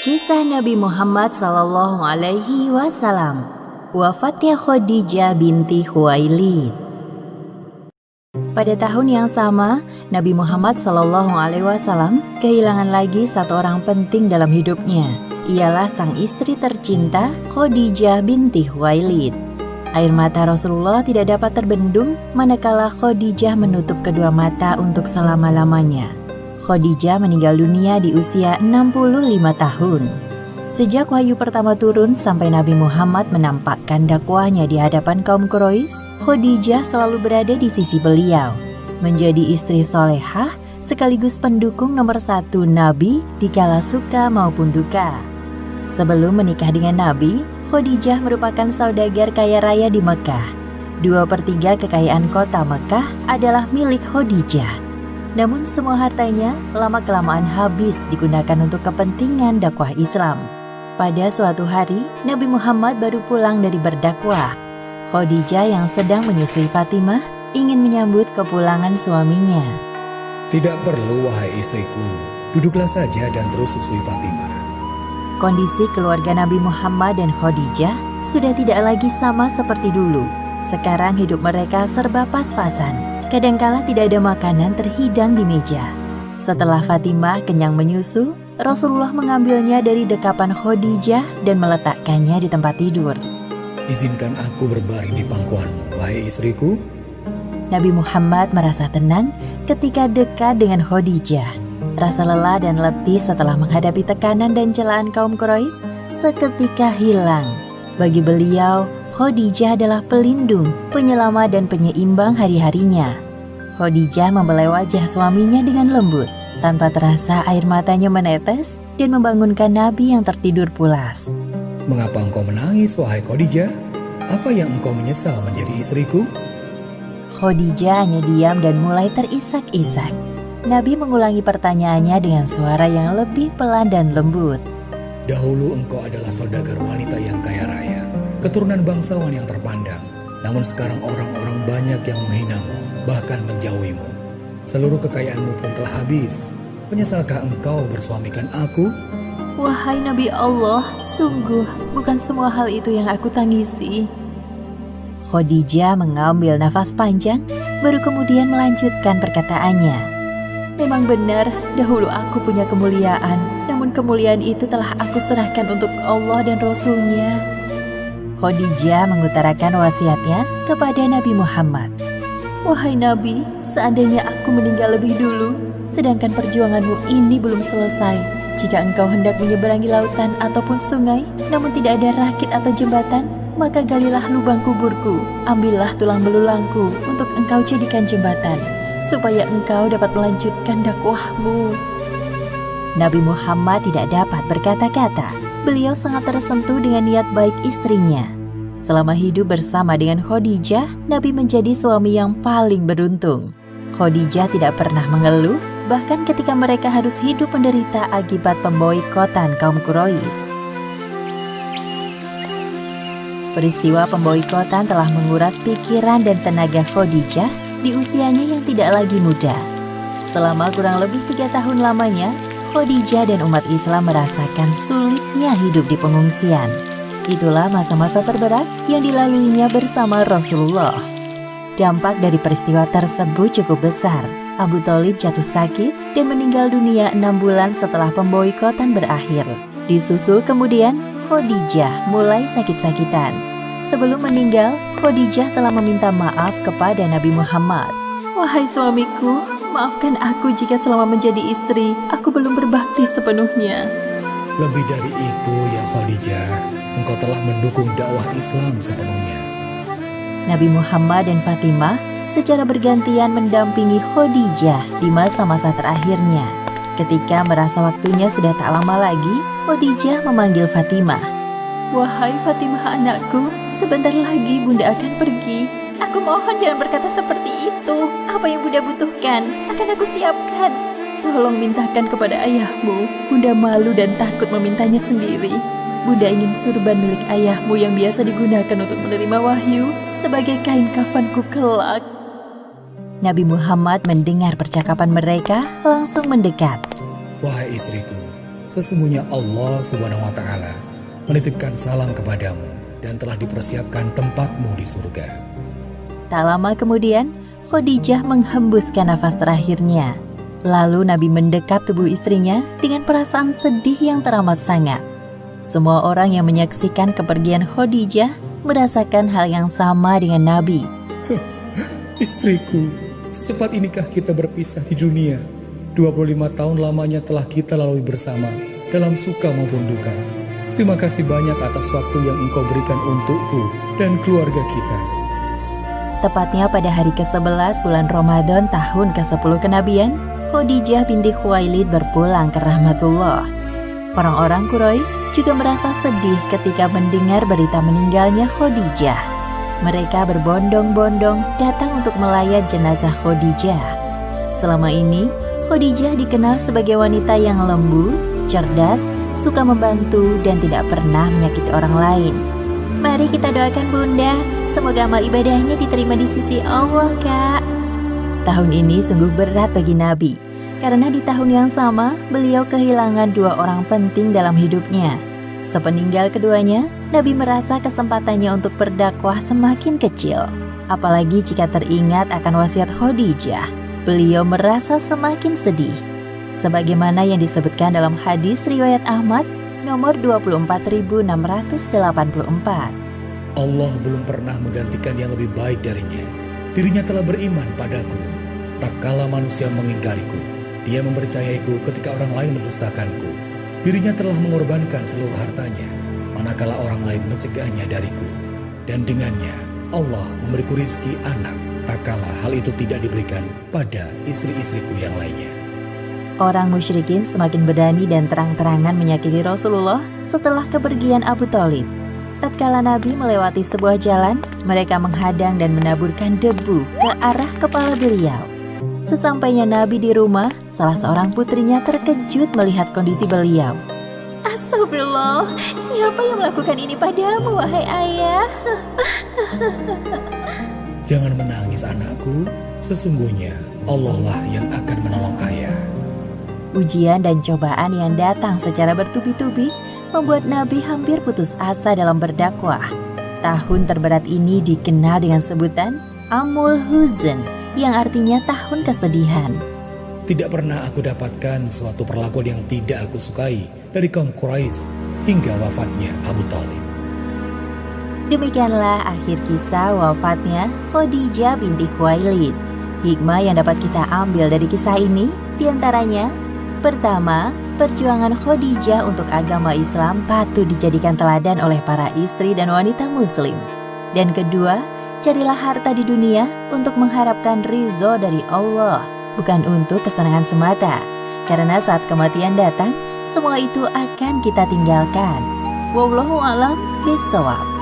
Kisah Nabi Muhammad SAW. Wafatnya Khadijah binti Khuwailid. Pada tahun yang sama, Nabi Muhammad SAW kehilangan lagi satu orang penting dalam hidupnya. Ialah sang istri tercinta Khadijah binti Khuwailid. Air mata Rasulullah tidak dapat terbendung manakala Khadijah menutup kedua mata untuk selama-lamanya. Khadijah meninggal dunia di usia 65 tahun. Sejak wahyu pertama turun sampai Nabi Muhammad menampakkan dakwahnya di hadapan kaum Quraisy, Khadijah selalu berada di sisi beliau, menjadi istri solehah sekaligus pendukung nomor satu Nabi di kala suka maupun duka. Sebelum menikah dengan Nabi, Khadijah merupakan saudagar kaya raya di Mekah. 2/3 kekayaan kota Mekah adalah milik Khadijah. Namun semua hartanya lama-kelamaan habis digunakan untuk kepentingan dakwah Islam. Pada suatu hari, Nabi Muhammad baru pulang dari berdakwah. Khadijah yang sedang menyusui Fatimah ingin menyambut kepulangan suaminya. Tidak perlu, wahai istriku. Duduklah saja dan terus susui Fatimah. Kondisi keluarga Nabi Muhammad dan Khadijah sudah tidak lagi sama seperti dulu. Sekarang hidup mereka serba pas-pasan. Kadangkala tidak ada makanan terhidang di meja. Setelah Fatimah kenyang menyusu, Rasulullah mengambilnya dari dekapan Khadijah dan meletakkannya di tempat tidur. Izinkan aku berbaring di pangkuanmu, wahai istriku. Nabi Muhammad merasa tenang ketika dekat dengan Khadijah. Rasa lelah dan letih setelah menghadapi tekanan dan celaan kaum Quraisy seketika hilang. Bagi beliau, Khadijah adalah pelindung, penyelamat dan penyeimbang hari-harinya. Khadijah membelai wajah suaminya dengan lembut. Tanpa terasa air matanya menetes dan membangunkan Nabi yang tertidur pulas. Mengapa engkau menangis, wahai Khadijah? Apa yang engkau menyesal menjadi istriku? Khadijah hanya diam dan mulai terisak-isak. Nabi mengulangi pertanyaannya dengan suara yang lebih pelan dan lembut. Dahulu engkau adalah saudagar wanita yang kaya raya, keturunan bangsawan yang terpandang. Namun sekarang orang-orang banyak yang menghinamu, bahkan menjauhimu. Seluruh kekayaanmu pun telah habis. Penyesalkah engkau bersuamikan aku? Wahai Nabi Allah, sungguh bukan semua hal itu yang aku tangisi. Khadijah mengambil nafas panjang, baru kemudian melanjutkan perkataannya. Memang benar, dahulu aku punya kemuliaan, namun kemuliaan itu telah aku serahkan untuk Allah dan Rasul-Nya. Khadijah mengutarakan wasiatnya kepada Nabi Muhammad. Wahai Nabi, seandainya aku meninggal lebih dulu, sedangkan perjuanganmu ini belum selesai. Jika engkau hendak menyeberangi lautan ataupun sungai, namun tidak ada rakit atau jembatan, maka galilah lubang kuburku, ambillah tulang belulangku untuk engkau jadikan jembatan, supaya engkau dapat melanjutkan dakwahmu. Nabi Muhammad tidak dapat berkata-kata. Beliau sangat tersentuh dengan niat baik istrinya. Selama hidup bersama dengan Khadijah, Nabi menjadi suami yang paling beruntung. Khadijah tidak pernah mengeluh, bahkan ketika mereka harus hidup menderita akibat pemboikotan kaum Quraisy. Peristiwa pemboikotan telah menguras pikiran dan tenaga Khadijah di usianya yang tidak lagi muda. Selama kurang lebih 3 tahun lamanya, Khadijah dan umat Islam merasakan sulitnya hidup di pengungsian. Itulah masa-masa terberat yang dilaluinya bersama Rasulullah. Dampak dari peristiwa tersebut cukup besar. Abu Thalib jatuh sakit dan meninggal dunia 6 bulan setelah pemboikotan berakhir. Disusul kemudian Khadijah mulai sakit-sakitan. Sebelum meninggal, Khadijah telah meminta maaf kepada Nabi Muhammad. Wahai suamiku, maafkan aku jika selama menjadi istri, aku belum berbakti sepenuhnya. Lebih dari itu ya Khadijah, engkau telah mendukung dakwah Islam sepenuhnya. Nabi Muhammad dan Fatimah secara bergantian mendampingi Khadijah di masa-masa terakhirnya. Ketika merasa waktunya sudah tak lama lagi, Khadijah memanggil Fatimah. Wahai Fatimah anakku, sebentar lagi Bunda akan pergi. Aku mohon jangan berkata seperti itu. Apa yang Bunda butuhkan akan aku siapkan. Tolong mintakan kepada ayahmu. Bunda malu dan takut memintanya sendiri. Bunda ingin surban milik ayahmu yang biasa digunakan untuk menerima wahyu sebagai kain kafanku kelak. Nabi Muhammad mendengar percakapan mereka langsung mendekat. Wahai istriku, Sesungguhnya Allah Subhanahu wa Ta'ala menitipkan salam kepadamu dan telah dipersiapkan tempatmu di surga. Tak lama kemudian, Khadijah menghembuskan nafas terakhirnya. Lalu Nabi mendekap tubuh istrinya dengan perasaan sedih yang teramat sangat. Semua orang yang menyaksikan kepergian Khadijah merasakan hal yang sama dengan Nabi. Istriku, secepat inikah kita berpisah di dunia? 25 tahun lamanya telah kita lalui bersama dalam suka maupun duka. Terima kasih banyak atas waktu yang engkau berikan untukku dan keluarga kita. Tepatnya pada hari ke-11 bulan Ramadan tahun ke-10 kenabian, Khadijah binti Khuwailid berpulang ke rahmatullah. Orang-orang Quraisy juga merasa sedih ketika mendengar berita meninggalnya Khadijah. Mereka berbondong-bondong datang untuk melayat jenazah Khadijah. Selama ini, Khadijah dikenal sebagai wanita yang lembut, cerdas, suka membantu, dan tidak pernah menyakiti orang lain. Mari kita doakan Bunda, semoga amal ibadahnya diterima di sisi Allah, Kak. Tahun ini sungguh berat bagi Nabi, karena di tahun yang sama beliau kehilangan dua orang penting dalam hidupnya. Sepeninggal keduanya, Nabi merasa kesempatannya untuk berdakwah semakin kecil. Apalagi jika teringat akan wasiat Khadijah, beliau merasa semakin sedih. Sebagaimana yang disebutkan dalam hadis riwayat Ahmad nomor 24.684. Allah belum pernah menggantikan yang lebih baik darinya. Dirinya telah beriman padaku, tak kala manusia mengingkariku. Dia mempercayaiku ketika orang lain mendustakanku. Dirinya telah mengorbankan seluruh hartanya, manakala orang lain mencegahnya dariku. Dan dengannya, Allah memberiku rizki anak, tak kala hal itu tidak diberikan pada istri-istriku yang lainnya. Orang musyrikin semakin berani dan terang-terangan menyakiti Rasulullah setelah kepergian Abu Thalib. Tatkala Nabi melewati sebuah jalan, mereka menghadang dan menaburkan debu ke arah kepala beliau. Sesampainya Nabi di rumah, salah seorang putrinya terkejut melihat kondisi beliau. Astagfirullah, siapa yang melakukan ini padamu, wahai ayah? Jangan menangis anakku, sesungguhnya Allah lah yang akan menolong ayah. Ujian dan cobaan yang datang secara bertubi-tubi membuat Nabi hampir putus asa dalam berdakwah. Tahun terberat ini dikenal dengan sebutan Amul Huzn, yang artinya tahun kesedihan. Tidak pernah aku dapatkan suatu perlakuan yang tidak aku sukai dari kaum Quraisy hingga wafatnya Abu Thalib. Demikianlah akhir kisah wafatnya Khadijah binti Khuwailid. Hikmah yang dapat kita ambil dari kisah ini diantaranya: pertama, perjuangan Khadijah untuk agama Islam patut dijadikan teladan oleh para istri dan wanita muslim. Dan kedua, carilah harta di dunia untuk mengharapkan ridho dari Allah, bukan untuk kesenangan semata. Karena saat kematian datang, semua itu akan kita tinggalkan. Wallahu a'lam bishawab.